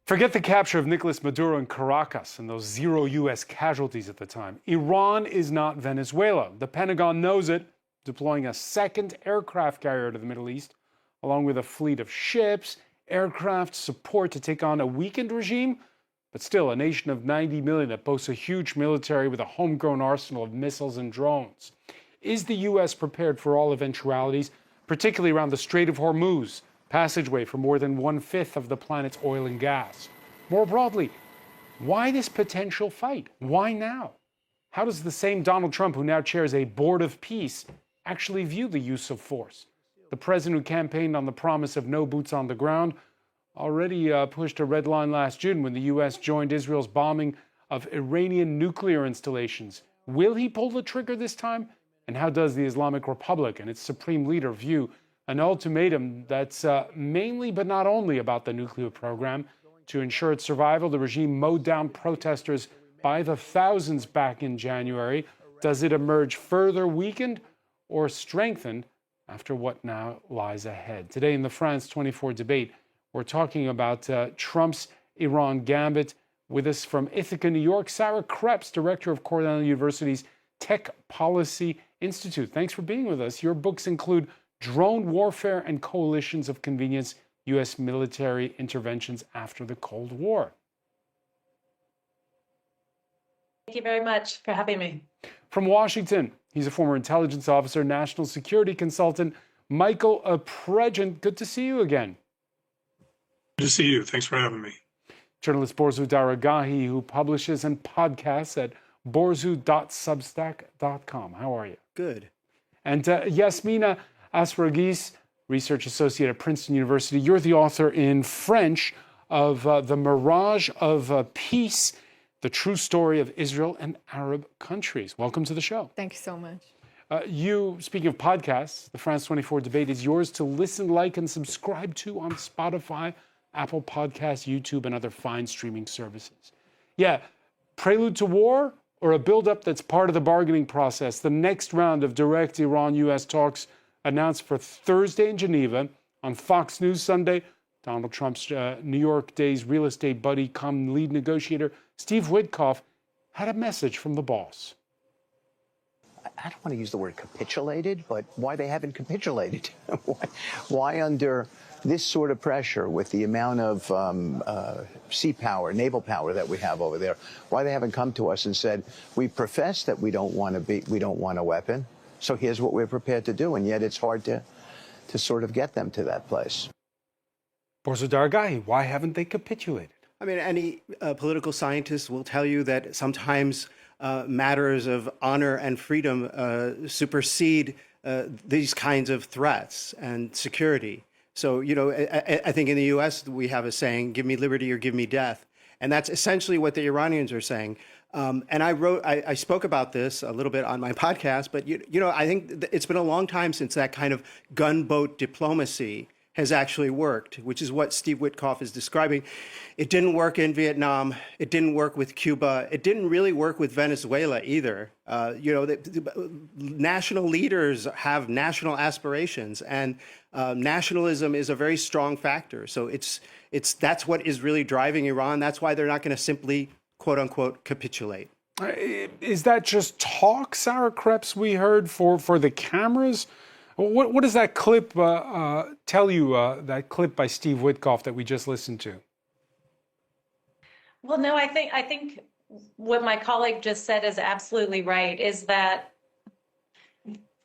Forget the capture of Nicolas Maduro in Caracas and those 0 U.S. casualties at the time. Iran is not Venezuela. The Pentagon knows it, deploying a second aircraft carrier to the Middle East, along with a fleet of ships, aircraft support to take on a weakened regime, but still a nation of 90 million that boasts a huge military with a homegrown arsenal of missiles and drones. Is the U.S. prepared for all eventualities, particularly around the Strait of Hormuz, passageway for more than 1/5 of the planet's oil and gas? More broadly, why this potential fight? Why now? How does the same Donald Trump, who now chairs a board of peace, actually view the use of force? The president who campaigned on the promise of no boots on the ground already pushed a red line last June when the U.S. joined Israel's bombing of Iranian nuclear installations. Will he pull the trigger this time? And how does the Islamic Republic and its supreme leader view an ultimatum that's mainly but not only about the nuclear program? To ensure its survival, the regime mowed down protesters by the thousands back in January. Does it emerge further weakened or strengthened after what now lies ahead? Today in the France 24 debate, we're talking about Trump's Iran gambit. With us from Ithaca, New York, Sarah Krebs, director of Cornell University's Tech Policy Institute. Thanks for being with us. Your books include Drone Warfare and Coalitions of Convenience, U.S. Military Interventions After the Cold War. Thank you very much for having me. From Washington, he's a former intelligence officer, national security consultant, Michael Pregent. Good to see you again. Good to see you. Thanks for having me. Journalist Borzu Daragahi, who publishes and podcasts at borzu.substack.com. How are you? Good. And Yasmina Asragis, research associate at Princeton University. You're the author in French of The Mirage of Peace, the true story of Israel and Arab countries. Welcome to the show. Thank you so much. Speaking of podcasts, the France 24 debate is yours to listen, like, and subscribe to on Spotify, Apple Podcasts, YouTube, and other fine streaming services. Yeah, prelude to war or a buildup that's part of the bargaining process? The next round of direct Iran-U.S. talks announced for Thursday in Geneva. On Fox News Sunday, Donald Trump's New York Days real estate buddy, come lead negotiator, Steve Witkoff, had a message from the boss. I don't want to use the word capitulated, but why they haven't capitulated? why under this sort of pressure with the amount of sea power, naval power that we have over there, why they haven't come to us and said, we profess that we don't want a weapon, so here's what we're prepared to do, and yet it's hard to sort of get them to that place. Borzu Daragahi, why haven't they capitulated? I mean, any political scientist will tell you that sometimes matters of honor and freedom supersede these kinds of threats and security. So, you know, I think in the U.S. we have a saying, give me liberty or give me death. And that's essentially what the Iranians are saying. And I spoke about this a little bit on my podcast, but, you know, I think it's been a long time since that kind of gunboat diplomacy has actually worked, which is what Steve Witkoff is describing. It didn't work in Vietnam. It didn't work with Cuba. It didn't really work with Venezuela either. You know, the national leaders have national aspirations, and nationalism is a very strong factor. So that's what is really driving Iran. That's why they're not going to simply, quote unquote, capitulate. Is that just talk, Sarah Krebs, we heard for the cameras? What does that clip tell you, that clip by Steve Witkoff that we just listened to? Well, no, I think what my colleague just said is absolutely right, is that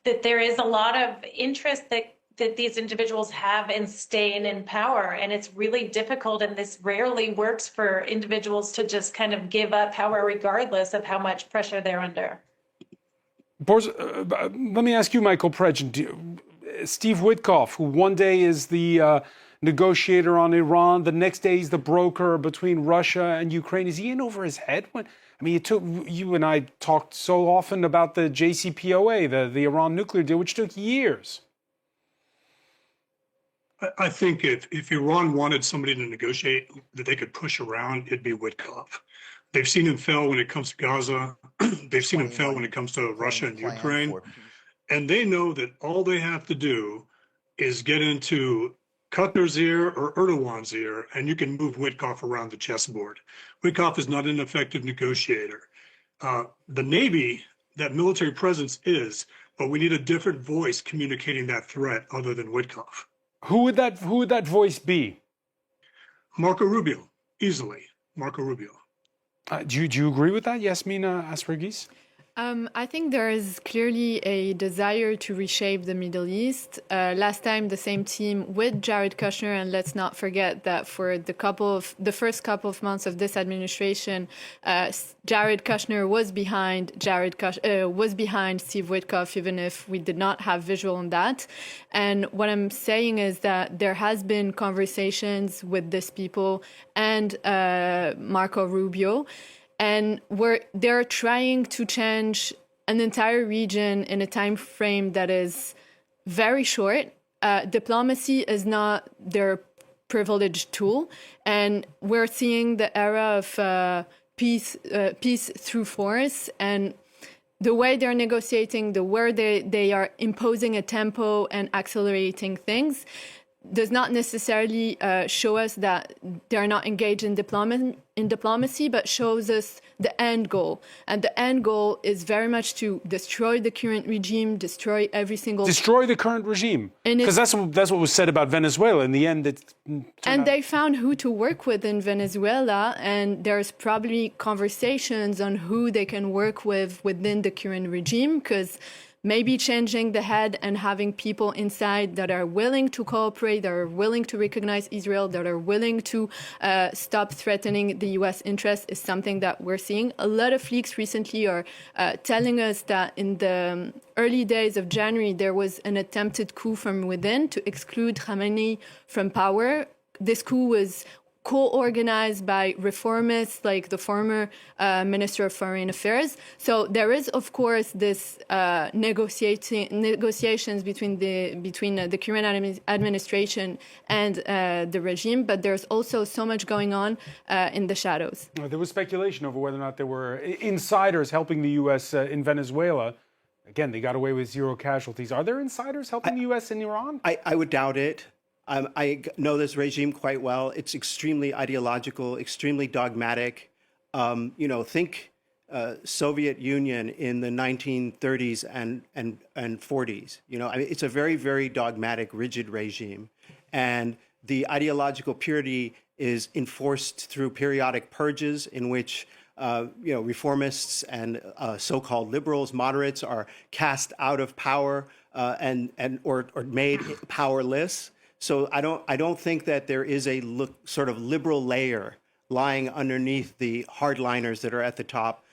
there is a lot of interest that these individuals have in staying in power. And it's really difficult, and this rarely works for individuals to just kind of give up power regardless of how much pressure they're under. Let me ask you, Michael Pregent, Steve Witkoff, who one day is the negotiator on Iran, the next day he's the broker between Russia and Ukraine. Is he in over his head? You and I talked so often about the JCPOA, the Iran nuclear deal, which took years. I think if Iran wanted somebody to negotiate that they could push around, it'd be Witkoff. They've seen him fail when it comes to Gaza. They've seen him fail when it comes to Russia and Ukraine. And they know that all they have to do is get into Kushner's ear or Erdogan's ear, and you can move Witkoff around the chessboard. Witkoff is not an effective negotiator. The Navy, that military presence is, but we need a different voice communicating that threat other than Witkoff. Who would that voice be? Marco Rubio, easily. Marco Rubio. Do you agree with that, Yasmina Aspergis? I think there is clearly a desire to reshape the Middle East. Last time, the same team with Jared Kushner, and let's not forget that for the first couple of months of this administration, Jared Kushner was behind Steve Witkoff, even if we did not have visual on that. And what I'm saying is that there has been conversations with these people and Marco Rubio. And they're trying to change an entire region in a time frame that is very short. Diplomacy is not their privileged tool, and we're seeing the era of peace through force. And the way they're negotiating, the way they are imposing a tempo and accelerating things, does not necessarily show us that they're not engaged in diplomacy, but shows us the end goal. And the end goal is very much to destroy the current regime, destroy the current regime. Because that's what was said about Venezuela. In the end, they found who to work with in Venezuela, and there's probably conversations on who they can work with within the current regime, because maybe changing the head and having people inside that are willing to cooperate, that are willing to recognize Israel, that are willing to stop threatening the U.S. interests is something that we're seeing. A lot of leaks recently are telling us that in the early days of January, there was an attempted coup from within to exclude Khamenei from power. This coup was co-organized by reformists like the former Minister of Foreign Affairs. So there is, of course, this negotiations between the current administration and the regime, but there's also so much going on in the shadows. There was speculation over whether or not there were insiders helping the U.S. In Venezuela. Again, they got away with 0 casualties. Are there insiders helping the U.S. in Iran? I would doubt it. I know this regime quite well. It's extremely ideological, extremely dogmatic. Think Soviet Union in the 1930s and 40s. It's a very, very dogmatic, rigid regime. And the ideological purity is enforced through periodic purges in which reformists and so-called liberals, moderates are cast out of power or made powerless. So I don't think that there is a sort of liberal layer lying underneath the hardliners that are at the top.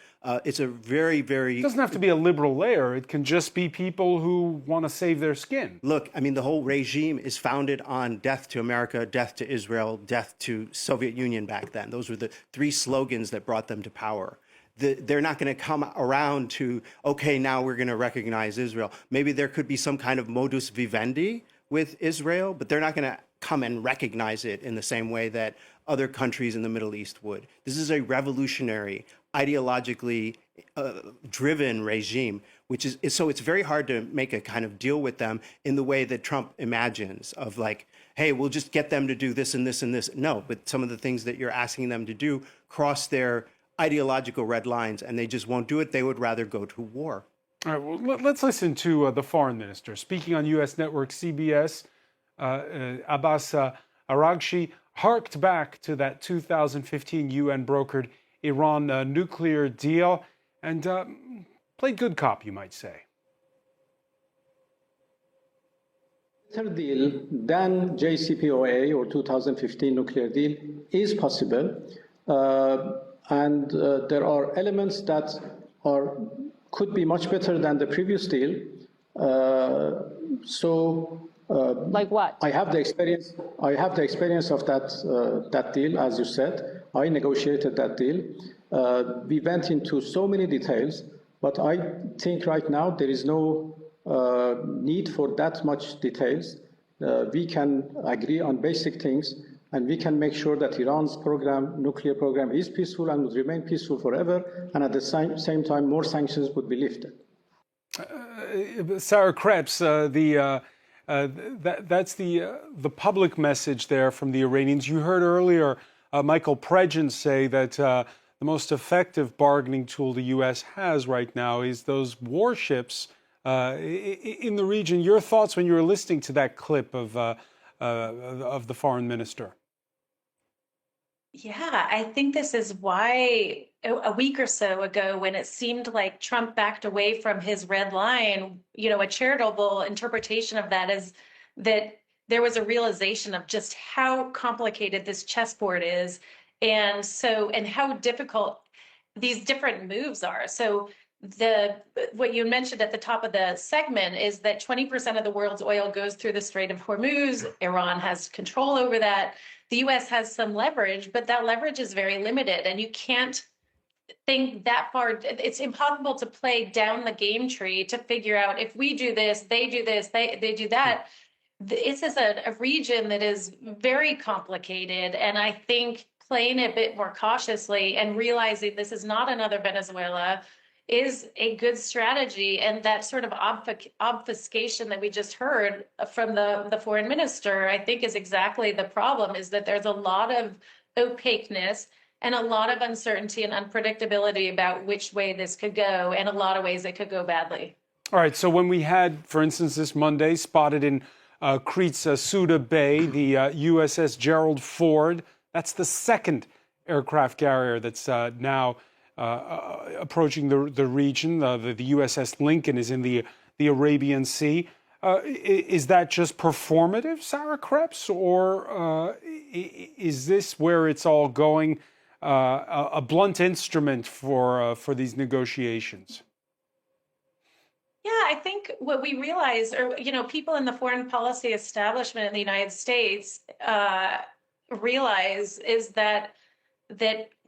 It's a very, very... It doesn't have to be a liberal layer. It can just be people who want to save their skin. Look, the whole regime is founded on death to America, death to Israel, death to Soviet Union back then. Those were the 3 slogans that brought them to power. They're not going to come around to, okay, now we're going to recognize Israel. Maybe there could be some kind of modus vivendi with Israel, but they're not going to come and recognize it in the same way that other countries in the Middle East would. This is a revolutionary, ideologically driven regime, so it's very hard to make a kind of deal with them in the way that Trump imagines of like, hey, we'll just get them to do this and this and this. No, but some of the things that you're asking them to do cross their ideological red lines, and they just won't do it. They would rather go to war. All right, well, let's listen to the foreign minister. Speaking on U.S. network CBS, Abbas Araghchi harked back to that 2015 UN-brokered Iran nuclear deal and played good cop, you might say. Better deal than JCPOA or 2015 nuclear deal is possible. And there are elements that could be much better than the previous deal. Like what? I have the experience of that deal, as you said. I negotiated that deal. We went into so many details, but I think right now there is no need for that much details. We can agree on basic things, and we can make sure that Iran's nuclear program is peaceful and would remain peaceful forever, and at the same time, more sanctions would be lifted. Sarah Krebs, the That's the public message there from the Iranians. You heard earlier Michael Pregin say that the most effective bargaining tool the U.S. has right now is those warships in the region. Your thoughts when you were listening to that clip of the foreign minister? Yeah, I think this is why a week or so ago, when it seemed like Trump backed away from his red line, a charitable interpretation of that is that there was a realization of just how complicated this chessboard is, and how difficult these different moves are. So what you mentioned at the top of the segment is that 20% of the world's oil goes through the Strait of Hormuz. Iran has control over that. The US has some leverage, but that leverage is very limited, and you can't think that far. It's impossible to play down the game tree to figure out if we do this, they do this, they do that. This is a region that is very complicated, and I think playing a bit more cautiously and realizing this is not another Venezuela is a good strategy. And that sort of obfuscation that we just heard from the foreign minister, I think, is exactly the problem, is that there's a lot of opaqueness and a lot of uncertainty and unpredictability about which way this could go, and a lot of ways it could go badly. All right, so when we had, for instance, this Monday, spotted in Crete's Suda Bay, the USS Gerald Ford, that's the second aircraft carrier that's now approaching the region. The USS Lincoln is in the Arabian Sea. Is that just performative, Sarah Krebs, or is this where it's all going, a blunt instrument for these negotiations? Yeah, I think what we realize, or people in the foreign policy establishment in the United States realize, is that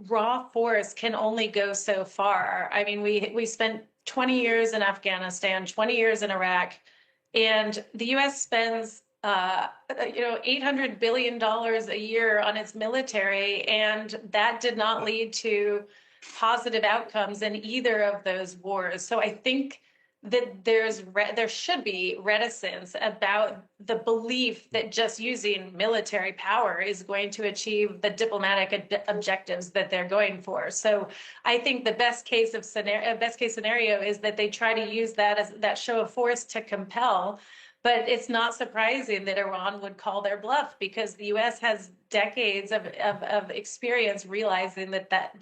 raw force can only go so far. I mean, we spent 20 years in Afghanistan, 20 years in Iraq, and the U.S. spends $800 billion a year on its military, and that did not lead to positive outcomes in either of those wars. So I think that there should be reticence about the belief that just using military power is going to achieve the diplomatic objectives that they're going for. So I think the best case scenario is that they try to use that as that show of force to compel. But it's not surprising that Iran would call their bluff, because the U.S. has decades of experience realizing that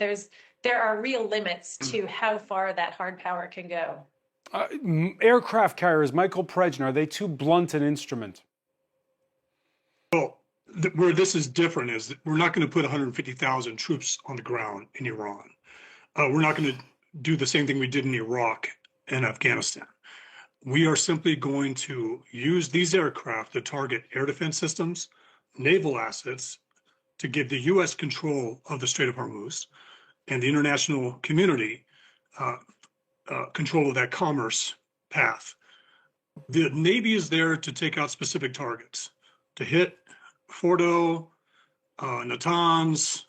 there are real limits to how far that hard power can go. Aircraft carriers, Michael Pregin, are they too blunt an instrument? Well, where this is different is that we're not going to put 150,000 troops on the ground in Iran. We're not going to do the same thing we did in Iraq and Afghanistan. We are simply going to use these aircraft to target air defense systems, naval assets, to give the U.S. control of the Strait of Hormuz and the international community control of that commerce path. The Navy is there to take out specific targets, to hit Fordo, Natanz,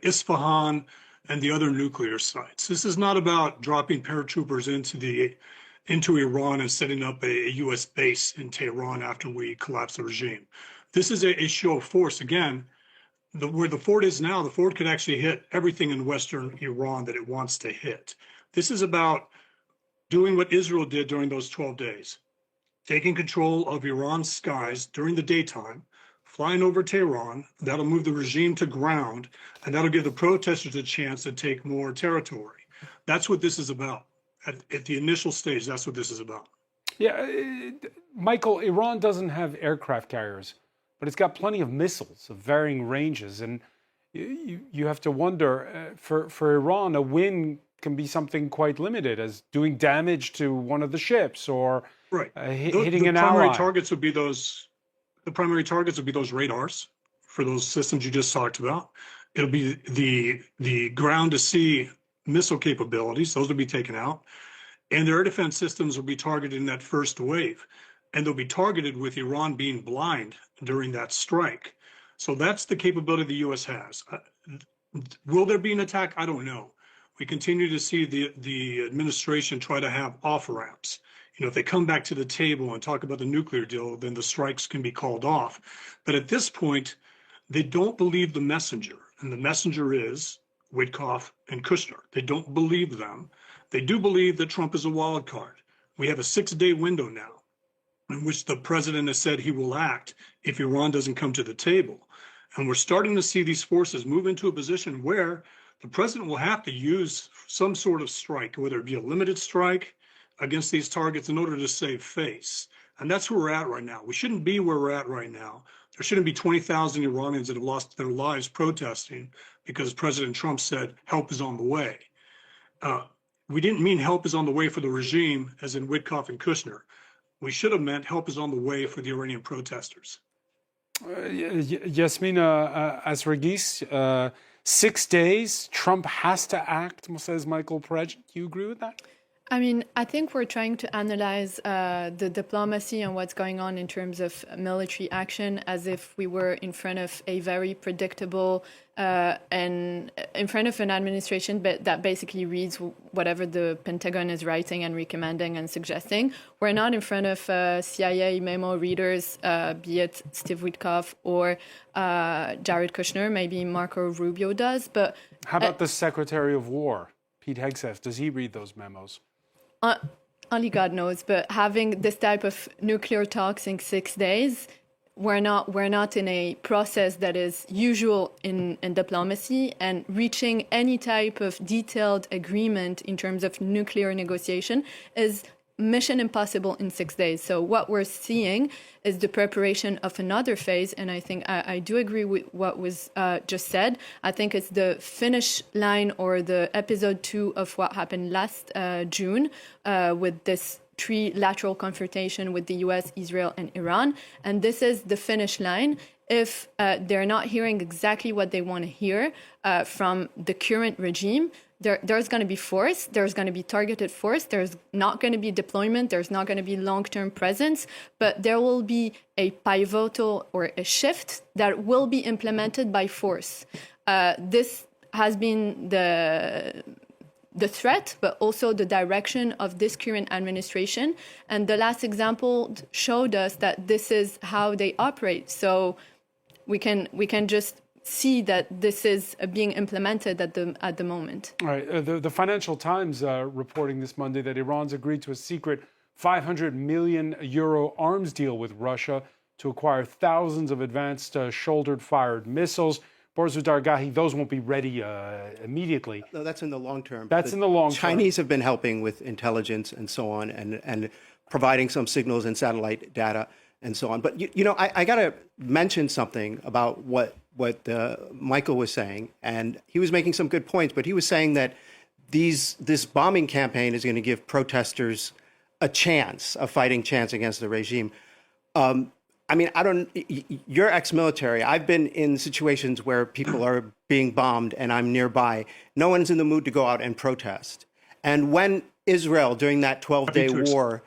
Isfahan, and the other nuclear sites. This is not about dropping paratroopers into Iran and setting up a U.S. base in Tehran after we collapse the regime. This is a show of force. Again, where the Ford is now, the Ford could actually hit everything in Western Iran that it wants to hit. This is about doing what Israel did during those 12 days, taking control of Iran's skies during the daytime, flying over Tehran. That'll move the regime to ground, and that'll give the protesters a chance to take more territory. That's what this is about. At the initial stage, that's what this is about. Yeah, Michael, Iran doesn't have aircraft carriers, but it's got plenty of missiles of varying ranges. And you have to wonder, for Iran, a win can be something quite limited, as doing damage to one of the ships or hitting an ally. The primary targets would be those radars for those systems you just talked about. It'll be the ground to sea missile capabilities. Those will be taken out. And their air defense systems will be targeted in that first wave. And they'll be targeted with Iran being blind during that strike. So that's the capability the U.S. has. Will there be an attack? I don't know. We continue to see the administration try to have off ramps. You know, if they come back to the table and talk about the nuclear deal, then the strikes can be called off. But at this point, they don't believe the messenger, and the messenger is Witkoff and Kushner. They don't believe them. They do believe that Trump is a wild card. We have a 6-day window now in which the president has said he will act if Iran doesn't come to the table. And we're starting to see these forces move into a position where the president will have to use some sort of strike, whether it be a limited strike against these targets in order to save face. And that's where we're at right now. We shouldn't be where we're at right now. There shouldn't be 20,000 Iranians that have lost their lives protesting because President Trump said help is on the way. We didn't mean help is on the way for the regime, as in Witkoff and Kushner. We should have meant help is on the way for the Iranian protesters. Yasmina Asragis, 6 days, Trump has to act, says Michael Perez. Do you agree with that? I mean, I think we're trying to analyze the diplomacy and what's going on in terms of military action as if we were in front of a very predictable and in front of an administration but that basically reads whatever the Pentagon is writing and recommending and suggesting. We're not in front of CIA memo readers, be it Steve Witkoff or Jared Kushner. Maybe Marco Rubio does. But how about the Secretary of War, Pete Hegseth? Does he read those memos? Only God knows, but having this type of nuclear talks in 6 days, we're not in a process that is usual in diplomacy, and reaching any type of detailed agreement in terms of nuclear negotiation is mission impossible in 6 days. So what we're seeing is the preparation of another phase, and I think I do agree with what was just said. I think it's the finish line or the episode 2 of what happened last June with this trilateral confrontation with the US, Israel, and Iran. And this is the finish line. If they're not hearing exactly what they want to hear from the current regime, there's going to be force, there's going to be targeted force, there's not going to be deployment, there's not going to be long-term presence, but there will be a pivotal or a shift that will be implemented by force. This has been the threat, but also the direction of this current administration. And the last example showed us that this is how they operate. So we can just see that this is being implemented at the moment. All right. The Financial Times reporting this Monday that Iran's agreed to a secret 500 million euro arms deal with Russia to acquire thousands of advanced shoulder-fired missiles. Borzou Dargahi, those won't be ready immediately. No, that's in the long term. That's in the long term. Chinese have been helping with intelligence and so on, and providing some signals and satellite data and so on. But you know, I got to mention something about what Michael was saying, and he was making some good points. But he was saying that this bombing campaign is going to give protesters a fighting chance against the regime. I mean, you're ex-military. I've been in situations where people are being bombed and I'm nearby. No one's in the mood to go out and protest. And when Israel, during that 12-day war,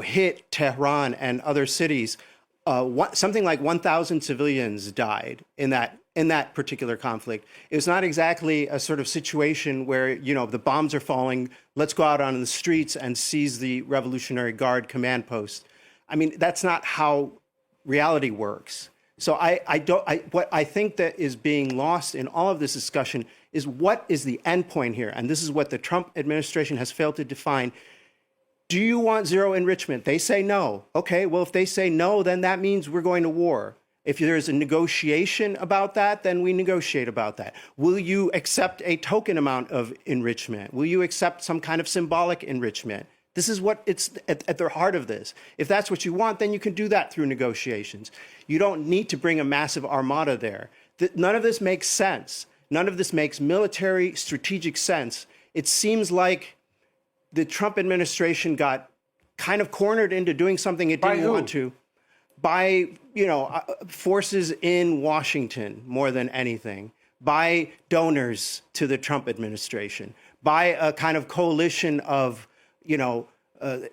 hit Tehran and other cities, something like 1,000 civilians died in that particular conflict. It was not exactly a sort of situation where, the bombs are falling, let's go out on the streets and seize the Revolutionary Guard command post. I mean, that's not how reality works. So what I think that is being lost in all of this discussion is what is the end point here? And this is what the Trump administration has failed to define. Do you want zero enrichment? They say no. Okay, well, if they say no, then that means we're going to war. If there's a negotiation about that, then we negotiate about that. Will you accept a token amount of enrichment? Will you accept some kind of symbolic enrichment? This is what it's at the heart of this. If that's what you want, then you can do that through negotiations. You don't need to bring a massive armada there. None of this makes sense. None of this makes military strategic sense. It seems like the Trump administration got kind of cornered into doing something it didn't want to by, forces in Washington more than anything, by donors to the Trump administration, by a kind of coalition of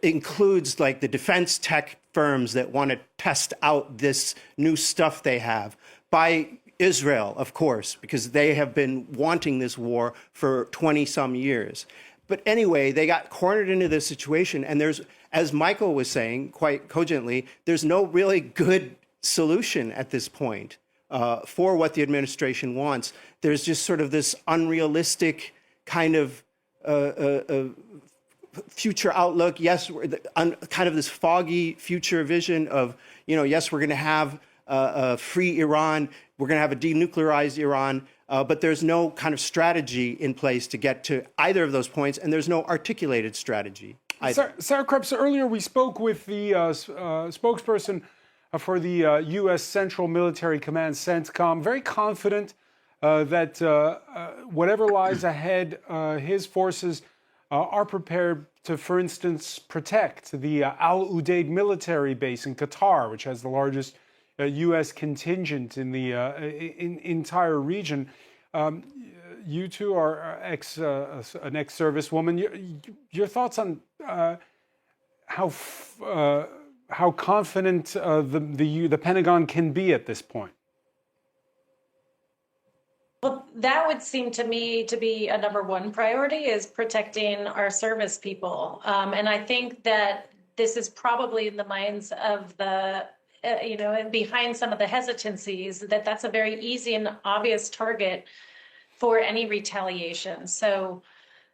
includes like the defense tech firms that want to test out this new stuff they have, by Israel, of course, because they have been wanting this war for 20 some years. But anyway, they got cornered into this situation. And there's, as Michael was saying quite cogently, there's no really good solution at this point for what the administration wants. There's just sort of this unrealistic kind of future outlook. Yes, kind of this foggy future vision of, yes, we're going to have a free Iran, we're going to have a denuclearized Iran, but there's no kind of strategy in place to get to either of those points, and there's no articulated strategy either. Sarah Krebs, earlier we spoke with the spokesperson for the U.S. Central Military Command, CENTCOM, very confident that whatever lies ahead, his forces are prepared to, for instance, protect the Al Udeid military base in Qatar, which has the largest U.S. contingent in the entire region. You two are an ex-servicewoman. Your thoughts on how confident the Pentagon can be at this point? Well, that would seem to me to be a number one priority, is protecting our service people. And I think that this is probably in the minds of the, behind some of the hesitancies, that's a very easy and obvious target for any retaliation. So,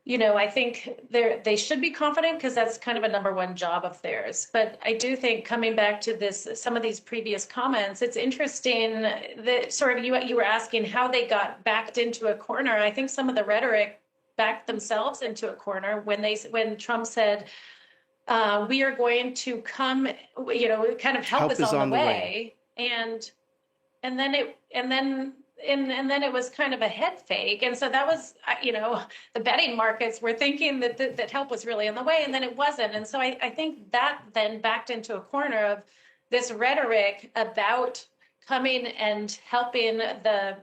I think they should be confident, because that's kind of a number one job of theirs. But I do think, coming back to some of these previous comments, it's interesting that sort of you were asking how they got backed into a corner. I think some of the rhetoric backed themselves into a corner when Trump said, we are going to come, kind of help us on the way. And then it was kind of a head fake. And so that was, the betting markets were thinking that help was really on the way, and then it wasn't. And so I think that then backed into a corner of this rhetoric about coming and helping the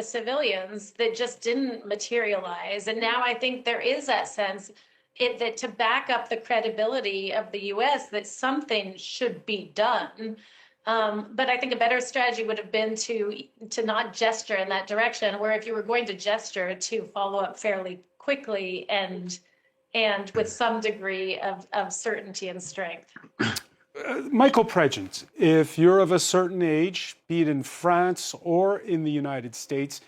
civilians that just didn't materialize. And now I think there is that sense that to back up the credibility of the U.S., that something should be done. But I think a better strategy would have been to not gesture in that direction, where if you were going to gesture, to follow up fairly quickly and with some degree of certainty and strength. Michael Pregent, if you're of a certain age, be it in France or in the United States,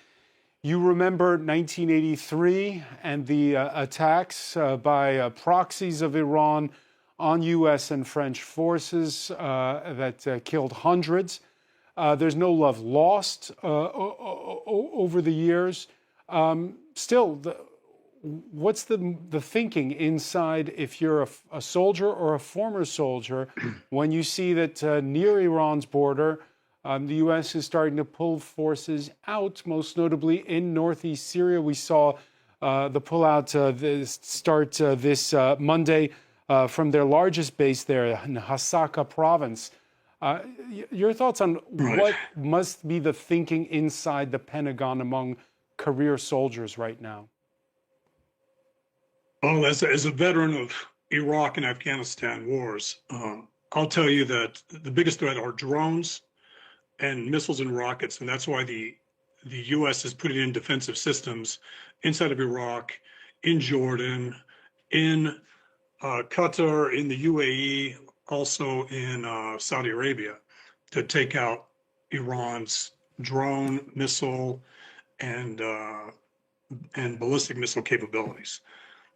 you remember 1983 and the attacks by proxies of Iran on U.S. and French forces that killed hundreds. There's no love lost over the years. Still, what's the thinking inside, if you're a soldier or a former soldier, when you see that near Iran's border, the U.S. is starting to pull forces out, most notably in northeast Syria? We saw the pullout start this Monday from their largest base there in Hasaka province. Your thoughts on what must be the thinking inside the Pentagon among career soldiers right now? Well, as a veteran of Iraq and Afghanistan wars, I'll tell you that the biggest threat are drones and missiles and rockets, and that's why the U.S. is putting in defensive systems inside of Iraq, in Jordan, in Qatar, in the UAE, also in Saudi Arabia, to take out Iran's drone, missile, and ballistic missile capabilities.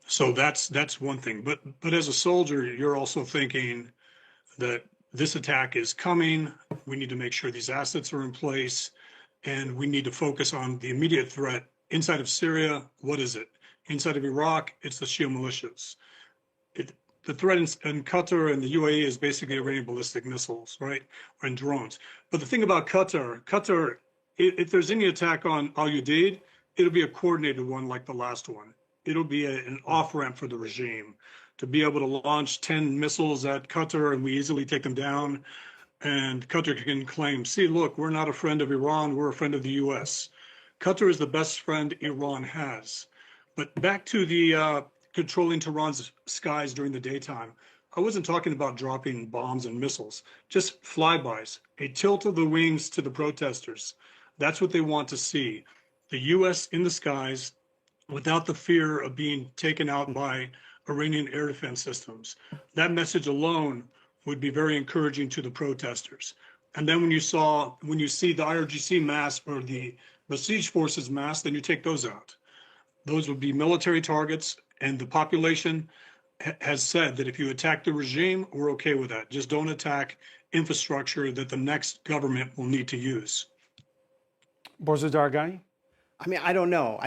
So that's one thing. But as a soldier, you're also thinking that this attack is coming. We need to make sure these assets are in place, and we need to focus on the immediate threat inside of Syria. What is it? Inside of Iraq, it's the Shia militias. The threat in Qatar and the UAE is basically Iranian ballistic missiles, right? And drones. But the thing about Qatar, if there's any attack on Al Udeid, it'll be a coordinated one like the last one. It'll be an off-ramp for the regime to be able to launch 10 missiles at Qatar, and we easily take them down. And Qatar can claim, see, look, we're not a friend of Iran, we're a friend of the US. Qatar is the best friend Iran has. But back to the controlling Tehran's skies during the daytime. I wasn't talking about dropping bombs and missiles, just flybys, a tilt of the wings to the protesters, That's what they want to see. The U.S. in the skies without the fear of being taken out by Iranian air defense systems. That message alone would be very encouraging to the protesters. And then when you see the IRGC mass or the besieged forces mass, then you take those out. Those would be military targets, and the population has said that if you attack the regime, we're okay with that. Just don't attack infrastructure that the next government will need to use. Borza Dargani? I mean, I don't know.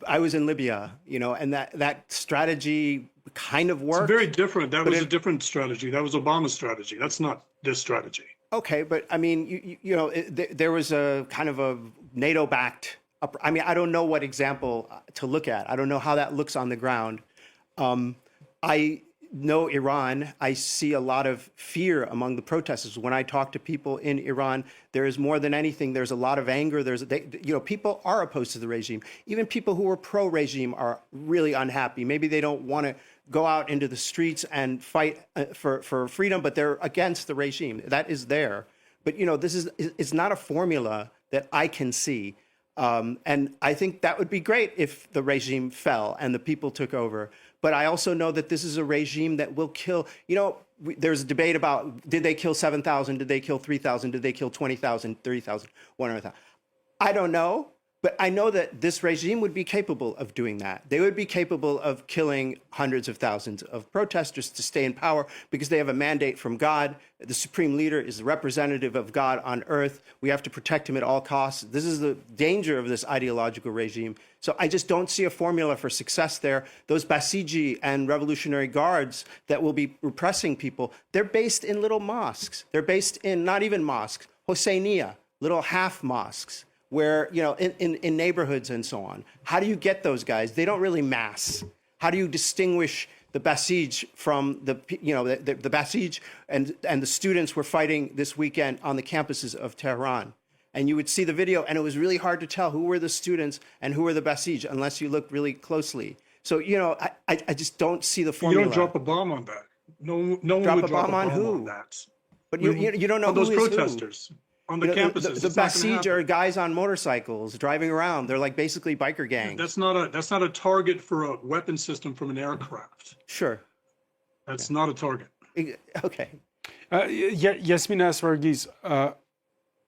I was in Libya, you know, and that strategy kind of worked. It's very different. That was a different strategy. That was Obama's strategy. That's not this strategy. Okay, but I mean, there was a kind of a NATO-backed. I mean, I don't know what example to look at. I don't know how that looks on the ground. I know Iran. I see a lot of fear among the protesters. When I talk to people in Iran, there is more than anything. There's a lot of anger. People are opposed to the regime. Even people who are pro-regime are really unhappy. Maybe they don't want to go out into the streets and fight for freedom, but they're against the regime. That is there. But it's not a formula that I can see. And I think that would be great if the regime fell and the people took over. But I also know that this is a regime that will kill. There's a debate about, did they kill 7,000? Did they kill 3,000? Did they kill 20,000, 30,000, 100,000? I don't know. But I know that this regime would be capable of doing that. They would be capable of killing hundreds of thousands of protesters to stay in power because they have a mandate from God. The supreme leader is the representative of God on earth. We have to protect him at all costs. This is the danger of this ideological regime. So I just don't see a formula for success there. Those Basiji and Revolutionary Guards that will be repressing people, they're based in little mosques. They're based in not even mosques, Hosseiniya, little half mosques, where, in neighborhoods and so on. How do you get those guys? They don't really mass. How do you distinguish the Basij from the Basij and the students were fighting this weekend on the campuses of Tehran? And you would see the video, and it was really hard to tell who were the students and who were the Basij unless you looked really closely. So, I just don't see the formula. You don't drop a bomb on that. No one would drop a bomb on that. But you don't know on who those is protesters. Who. On the campuses. The Basij are guys on motorcycles driving around. They're like basically biker gangs. That's not a target for a weapon system from an aircraft. Sure. That's not a target. Okay. Yasmina Aswargiz,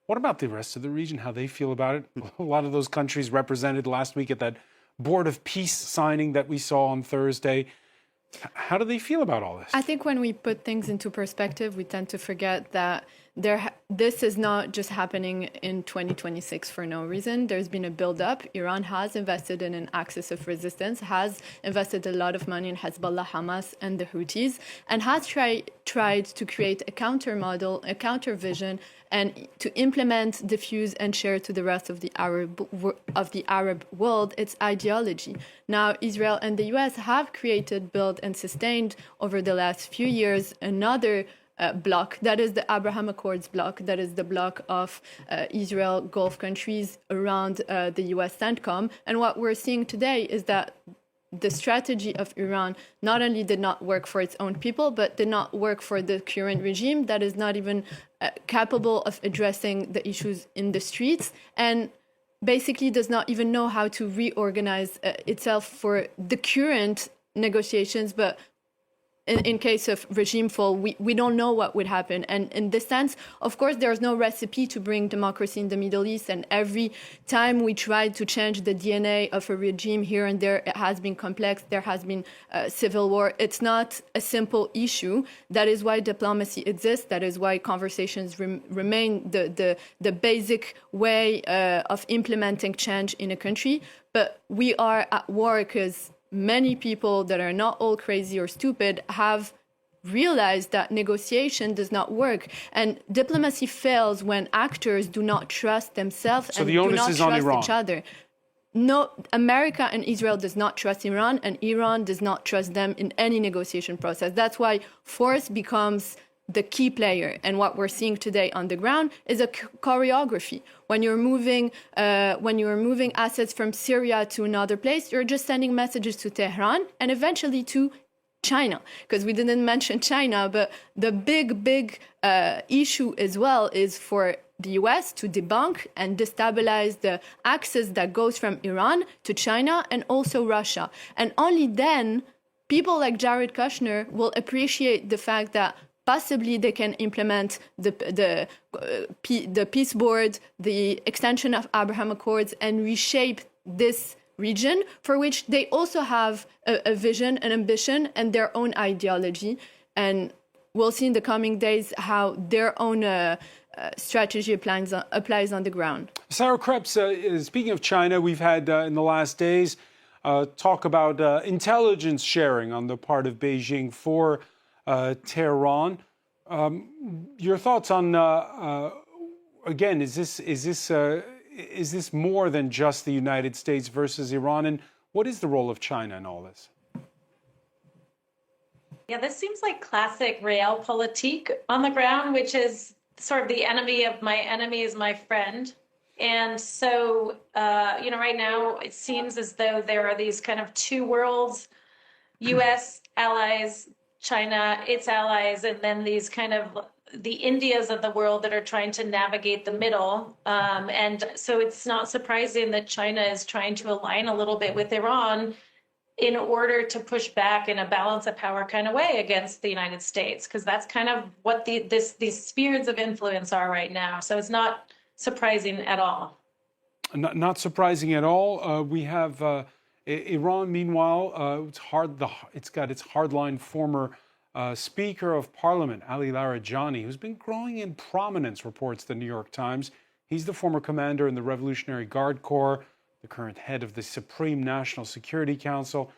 what about the rest of the region? How they feel about it? A lot of those countries represented last week at that Board of Peace signing that we saw on Thursday. How do they feel about all this? I think when we put things into perspective, we tend to forget that this is not just happening in 2026 for no reason. There's been a build-up. Iran has invested in an axis of resistance, has invested a lot of money in Hezbollah, Hamas, and the Houthis, and has tried to create a counter model, a counter vision, and to implement, diffuse, and share to the rest of the Arab world its ideology. Now, Israel and the U.S. have created, built, and sustained over the last few years another bloc, that is the Abraham Accords bloc, that is the bloc of Israel, Gulf countries around the U.S. CENTCOM. And what we're seeing today is that the strategy of Iran not only did not work for its own people, but did not work for the current regime that is not even capable of addressing the issues in the streets, and basically does not even know how to reorganize itself for the current negotiations. But in case of regime fall, we don't know what would happen. And in this sense, of course, there's no recipe to bring democracy in the Middle East. And every time we try to change the DNA of a regime here and there, it has been complex. There has been civil war. It's not a simple issue. That is why diplomacy exists. That is why conversations remain the basic way of implementing change in a country. But we are at war because many people that are not all crazy or stupid have realized that negotiation does not work. And diplomacy fails when actors do not trust themselves and do not trust each other. No, America and Israel does not trust Iran, and Iran does not trust them in any negotiation process. That's why force becomes the key player. And what we're seeing today on the ground is a choreography. When you're moving assets from Syria to another place, you're just sending messages to Tehran and eventually to China, because we didn't mention China, but the big issue as well is for the US to debunk and destabilize the access that goes from Iran to China and also Russia. And only then people like Jared Kushner will appreciate the fact that possibly they can implement the peace board, the extension of Abraham Accords, and reshape this region, for which they also have a vision, an ambition, and their own ideology. And we'll see in the coming days how their own strategy applies on the ground. Sarah Krebs, speaking of China, we've had in the last days talk about intelligence sharing on the part of Beijing for Tehran. Your thoughts on again? Is this more than just the United States versus Iran, and what is the role of China in all this? Yeah, this seems like classic realpolitik on the ground, which is sort of the enemy of my enemy is my friend. And so, right now it seems as though there are these kind of two worlds, U.S. allies, China, its allies, and then these kind of the Indias of the world that are trying to navigate the middle. And so it's not surprising that China is trying to align a little bit with Iran in order to push back in a balance of power kind of way against the United States, because that's kind of what these spheres of influence are right now. So it's not surprising at all. Not surprising at all. We have Iran. Meanwhile, it's got its hardline former Speaker of Parliament, Ali Larijani, who's been growing in prominence, reports the New York Times. He's the former commander in the Revolutionary Guard Corps, the current head of the Supreme National Security Council.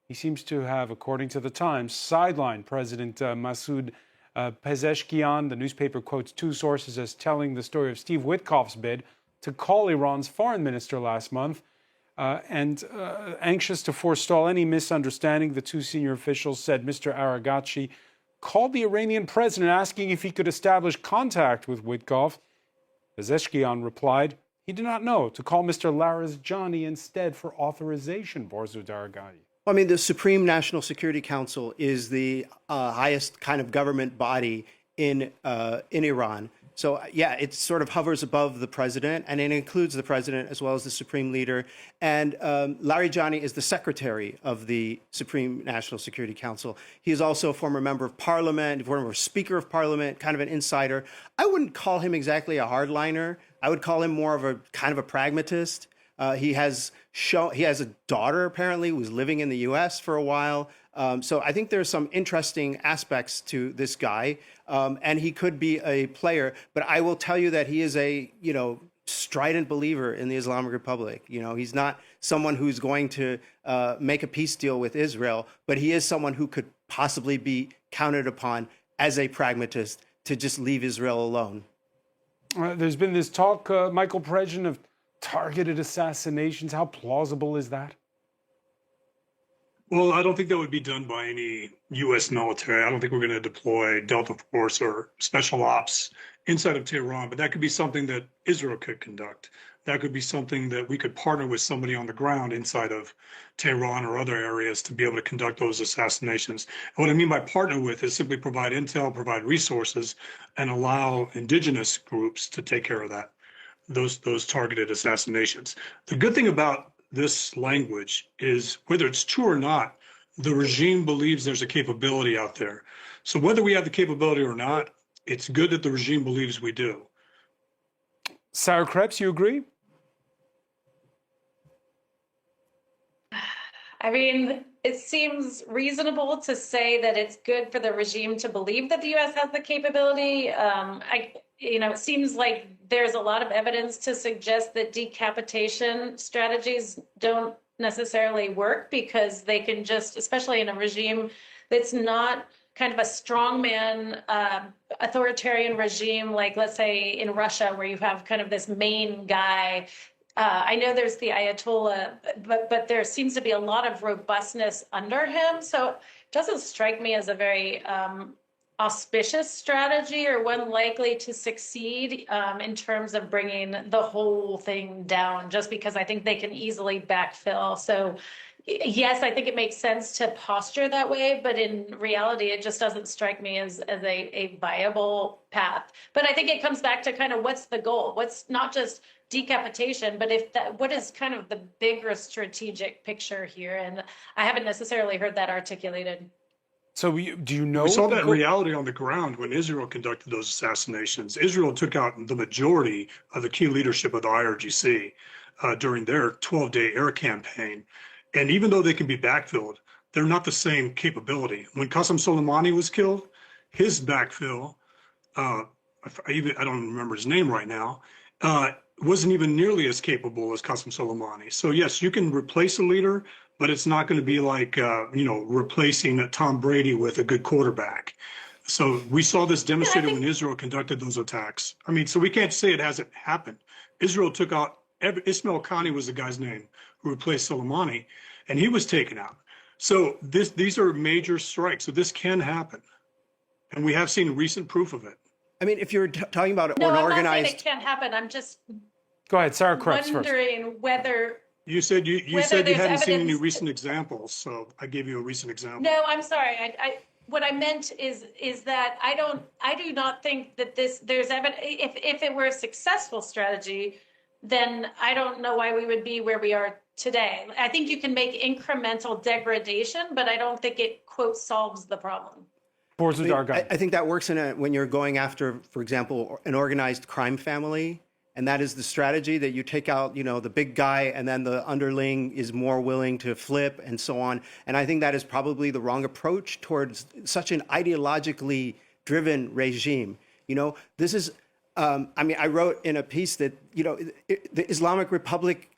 He seems to have, according to the Times, sidelined President Masoud Pezeshkian. The newspaper quotes two sources as telling the story of Steve Witkoff's bid to call Iran's foreign minister last month. And anxious to forestall any misunderstanding, the two senior officials said Mr. Aragachi called the Iranian president asking if he could establish contact with Witkoff. Pezeshkian replied he did not know to call Mr. Larijani instead for authorization, Borzou Daragani. I mean, the Supreme National Security Council is the highest kind of government body in Iran. So, yeah, it sort of hovers above the president, and it includes the president as well as the supreme leader. And Larijani is the secretary of the Supreme National Security Council. He is also a former member of parliament, former speaker of parliament, kind of an insider. I wouldn't call him exactly a hardliner. I would call him more of a kind of a pragmatist. He has a daughter, apparently, who's living in the U.S. for a while. So I think there's some interesting aspects to this guy, and he could be a player. But I will tell you that he is a, strident believer in the Islamic Republic. He's not someone who's going to make a peace deal with Israel, but he is someone who could possibly be counted upon as a pragmatist to just leave Israel alone. There's been this talk, Michael Prejean, of targeted assassinations. How plausible is that? Well, I don't think that would be done by any U.S. military. I don't think we're going to deploy Delta Force or special ops inside of Tehran, but that could be something that Israel could conduct. That could be something that we could partner with somebody on the ground inside of Tehran or other areas to be able to conduct those assassinations. And what I mean by partner with is simply provide intel, provide resources, and allow indigenous groups to take care of that, those targeted assassinations. The good thing about this language is, whether it's true or not, the regime believes there's a capability out there. So whether we have the capability or not, it's good that the regime believes we do. Sarah Krebs, you agree? I mean, it seems reasonable to say that it's good for the regime to believe that the U.S. has the capability. It seems like there's a lot of evidence to suggest that decapitation strategies don't necessarily work, because they can just, especially in a regime that's not kind of a strongman authoritarian regime, like let's say in Russia, where you have kind of this main guy. I know there's the Ayatollah, but there seems to be a lot of robustness under him. So it doesn't strike me as a very auspicious strategy or one likely to succeed in terms of bringing the whole thing down, just because I think they can easily backfill. So Yes, I think it makes sense to posture that way, but in reality, it just doesn't strike me as a viable path. But I think it comes back to kind of what's the goal? What's not just decapitation, but what is kind of the bigger strategic picture here? And I haven't necessarily heard that articulated. So do you know? We saw that reality on the ground when Israel conducted those assassinations. Israel took out the majority of the key leadership of the IRGC during their 12-day air campaign. And even though they can be backfilled, they're not the same capability. When Qasem Soleimani was killed, his backfill, I don't remember his name right now, wasn't even nearly as capable as Qasem Soleimani. So yes, you can replace a leader, but it's not going to be like, replacing Tom Brady with a good quarterback. So we saw this demonstrated when Israel conducted those attacks. I mean, so we can't say it hasn't happened. Israel took out, Ismail Khani was the guy's name who replaced Soleimani, and he was taken out. So these are major strikes. So this can happen. And we have seen recent proof of it. I mean, if you're talking about No, an I'm organized... not saying it can't happen. I'm just Go ahead, Sarah Krebs first. wondering whether... You said you Whether there's hadn't seen any evidence- recent examples, so I gave you a recent example. No, I'm sorry. What I meant is that I do not think that there's evidence. If it were a successful strategy, then I don't know why we would be where we are today. I think you can make incremental degradation, but I don't think it, quote, solves the problem. I think that works when you're going after, for example, an organized crime family. And that is the strategy, that you take out, the big guy, and then the underling is more willing to flip and so on. And I think that is probably the wrong approach towards such an ideologically driven regime. This is, I wrote in a piece that, the Islamic Republic,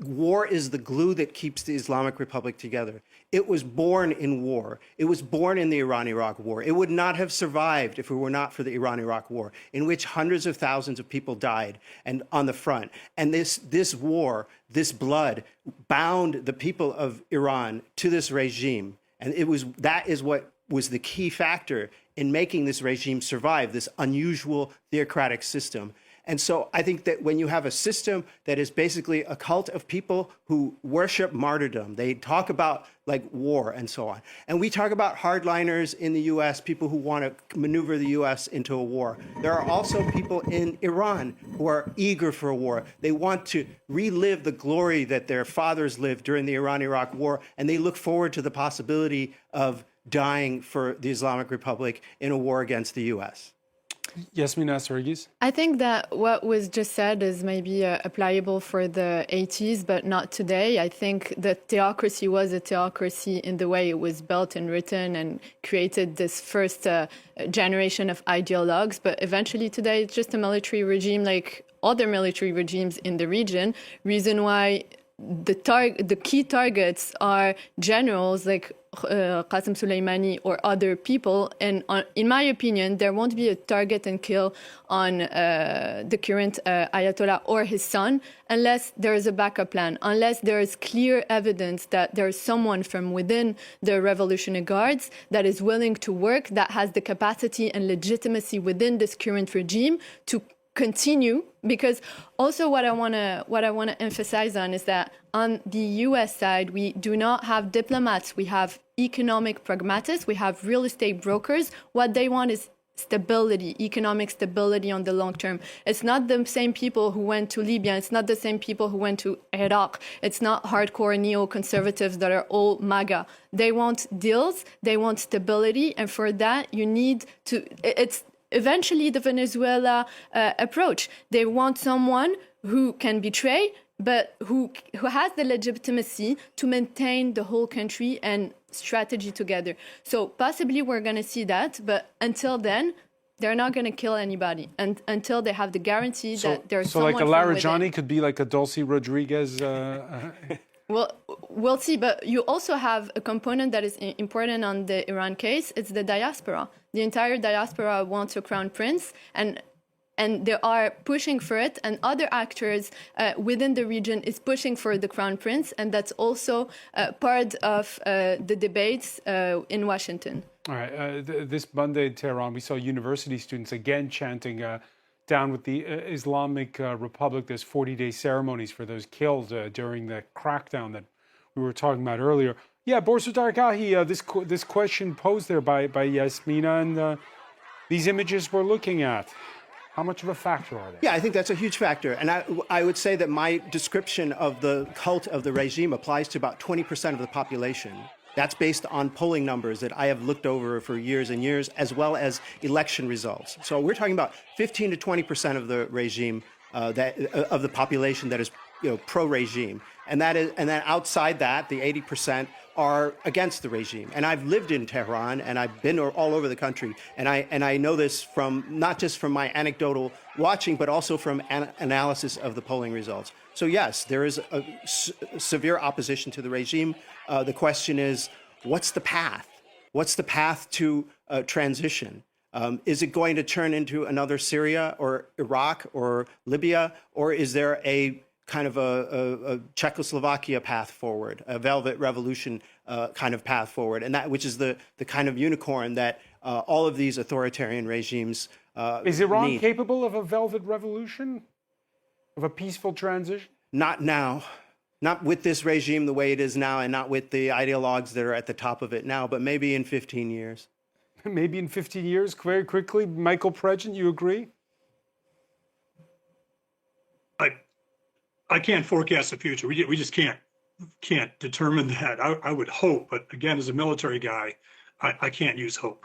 war is the glue that keeps the Islamic Republic together. It was born in war. It was born in the Iran-Iraq War. It would not have survived if it were not for the Iran-Iraq War, in which hundreds of thousands of people died and on the front. And this war, this blood, bound the people of Iran to this regime. And that is what was the key factor in making this regime survive, this unusual theocratic system. And so I think that when you have a system that is basically a cult of people who worship martyrdom, they talk about like war and so on. And we talk about hardliners in the US, people who want to maneuver the US into a war. There are also people in Iran who are eager for a war. They want to relive the glory that their fathers lived during the Iran-Iraq War, and they look forward to the possibility of dying for the Islamic Republic in a war against the US. Yasmina Sarigis? I think that what was just said is maybe applicable for the 80s, but not today. I think the theocracy was a theocracy in the way it was built and written and created this first generation of ideologues. But eventually today, it's just a military regime like other military regimes in the region. Reason why the key targets are generals like Qasem Soleimani or other people. And in my opinion, there won't be a target and kill on the current Ayatollah or his son unless there is a backup plan, unless there is clear evidence that there is someone from within the Revolutionary Guards that is willing to work, that has the capacity and legitimacy within this current regime to continue. Because also what I want to emphasize on is that on the US side, we do not have diplomats. We have economic pragmatists. We have real estate brokers. What they want is stability, economic stability on the long term. It's not the same people who went to Libya. It's not the same people who went to Iraq. It's not hardcore neoconservatives that are all MAGA. They want deals. They want stability. And for that, you need to, it's eventually the Venezuela approach. They want someone who can betray, but who has the legitimacy to maintain the whole country and strategy together. So possibly we're going to see that, but until then, they're not going to kill anybody, and until they have the guarantee that there's someone. So like a Larijani could be like a Dulce Rodriguez. Well, we'll see. But you also have a component that is important on the Iran case. It's the diaspora. The entire diaspora wants a crown prince, and they are pushing for it. And other actors within the region is pushing for the crown prince, and that's also part of the debates in Washington. All right. This Monday in Tehran, we saw university students again chanting down with the Islamic Republic. There's 40-day ceremonies for those killed during the crackdown that we were talking about earlier. Yeah, Borsudar Gahi, this question posed there by Yasmina, and these images we're looking at, how much of a factor are they? Yeah, I think that's a huge factor. And I would say that my description of the cult of the regime applies to about 20% of the population. That's based on polling numbers that I have looked over for years and years, as well as election results. So we're talking about 15 to 20% of the regime, of the population that is pro-regime. And then outside that, the 80% are against the regime. And I've lived in Tehran, and I've been all over the country, and I know this from not just from my anecdotal watching, but also from analysis of the polling results. So yes, there is a severe opposition to the regime. The question is, what's the path? What's the path to transition? Is it going to turn into another Syria or Iraq or Libya, or is there a kind of a Czechoslovakia path forward, a velvet revolution kind of path forward, and that which is the kind of unicorn that all of these authoritarian regimes Is Iran need. capable of a velvet revolution, of a peaceful transition? Not now, not with this regime the way it is now, and not with the ideologues that are at the top of it now, but maybe in 15 years. Maybe in 15 years, very quickly. Michael Pregent, you agree? I can't forecast the future. We just can't determine that. I would hope, but again, as a military guy, I can't use hope,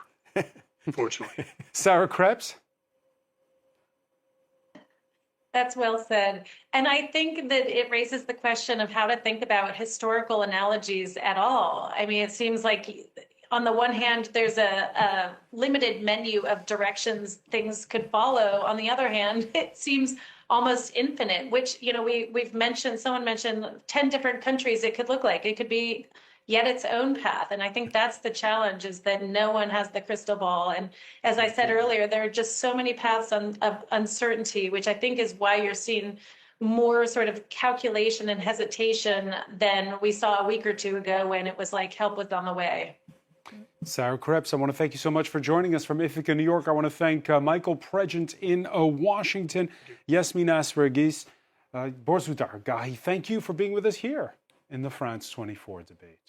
unfortunately. Sarah Krebs? That's well said. And I think that it raises the question of how to think about historical analogies at all. I mean, it seems like on the one hand, there's a limited menu of directions things could follow. On the other hand, it seems almost infinite, which, we've mentioned, someone mentioned 10 different countries it could look like. It could be yet its own path. And I think that's the challenge, is that no one has the crystal ball. And as I said earlier, there are just so many paths of uncertainty, which I think is why you're seeing more sort of calculation and hesitation than we saw a week or two ago when it was like help was on the way. Sarah Krebs, I want to thank you so much for joining us from Ithaca, New York. I want to thank Michael Pregent in Washington, Yasmina Asverghis, Borsudar Gahi. Thank you for being with us here in the France 24 debate.